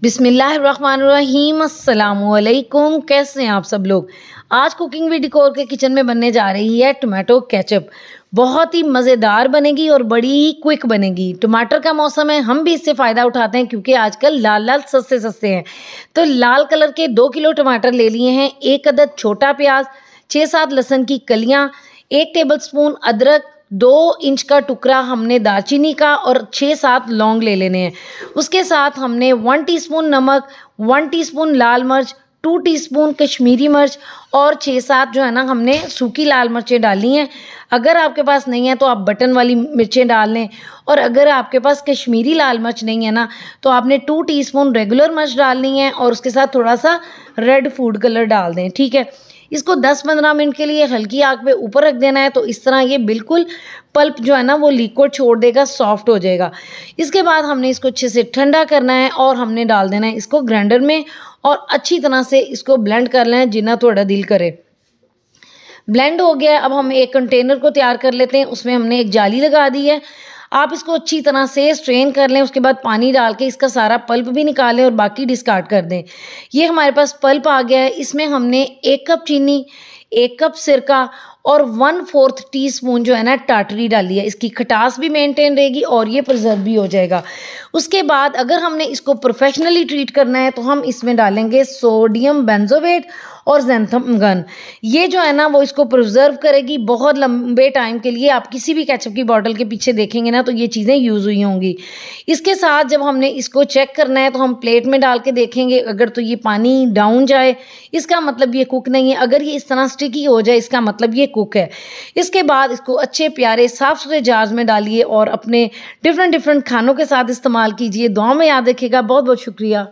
बिस्मिल्लाहिर्रहमानिर्रहीम, अस्सलामुअलैकुम। कैसे हैं आप सब लोग। आज कुकिंग विद डिकोर के किचन में बनने जा रही है टमाटो केचप। बहुत ही मज़ेदार बनेगी और बड़ी ही क्विक बनेगी। टमाटर का मौसम है, हम भी इससे फ़ायदा उठाते हैं क्योंकि आजकल लाल लाल सस्ते सस्ते हैं। तो लाल कलर के 2 किलो टमाटर ले लिए हैं, 1 अदद छोटा प्याज, 6-7 लहसुन की कलियाँ, 1 टेबलस्पून अदरक, 2 इंच का टुकड़ा हमने दालचीनी का और 6-7 लौंग ले लेने हैं। उसके साथ हमने 1 टीस्पून नमक, 1 टीस्पून लाल मिर्च, 2 टीस्पून कश्मीरी मिर्च और 6-7 जो है ना हमने सूखी लाल मिर्चें डाली हैं। अगर आपके पास नहीं है तो आप बटन वाली मिर्चें डाल लें, और अगर आपके पास कश्मीरी लाल मिर्च नहीं है ना तो आपने 2 टीस्पून रेगुलर मिर्च डालनी है और उसके साथ थोड़ा सा रेड फूड कलर डाल दें। ठीक है, इसको 10-15 मिनट के लिए हल्की आग पे ऊपर रख देना है। तो इस तरह ये बिल्कुल पल्प जो है ना वो लिक्विड छोड़ देगा, सॉफ्ट हो जाएगा। इसके बाद हमने इसको अच्छे से ठंडा करना है और हमने डाल देना है इसको ग्राइंडर में और अच्छी तरह से इसको ब्लेंड कर लें जितना थोड़ा दिल करे। ब्लेंड हो गया। अब हम एक कंटेनर को तैयार कर लेते हैं। उसमें हमने एक जाली लगा दी है। आप इसको अच्छी तरह से स्ट्रेन कर लें, उसके बाद पानी डाल के इसका सारा पल्प भी निकालें और बाकी डिस्कार्ड कर दें। ये हमारे पास पल्प आ गया है। इसमें हमने 1 कप चीनी, 1 कप सिरका और 1/4 टीस्पून जो है ना टाटरी डाली है। इसकी खटास भी मेंटेन रहेगी और ये प्रिजर्व भी हो जाएगा। उसके बाद अगर हमने इसको प्रोफेशनली ट्रीट करना है तो हम इसमें डालेंगे सोडियम बेंजोएट और ज़ैंथम गन। ये जो है ना वो इसको प्रिजर्व करेगी बहुत लंबे टाइम के लिए। आप किसी भी केचप की बॉटल के पीछे देखेंगे ना तो ये चीज़ें यूज़ हुई होंगी। इसके साथ जब हमने इसको चेक करना है तो हम प्लेट में डाल के देखेंगे। अगर तो ये पानी डाउन जाए इसका मतलब ये कुक नहीं है। अगर ये इस तरह स्टिकी हो जाए इसका मतलब ये कुक है। इसके बाद इसको अच्छे प्यारे साफ़ सुथरे जार्स में डालिए और अपने डिफरेंट खानों के साथ इस्तेमाल कीजिए। दुआ में याद रखिएगा। बहुत बहुत शुक्रिया।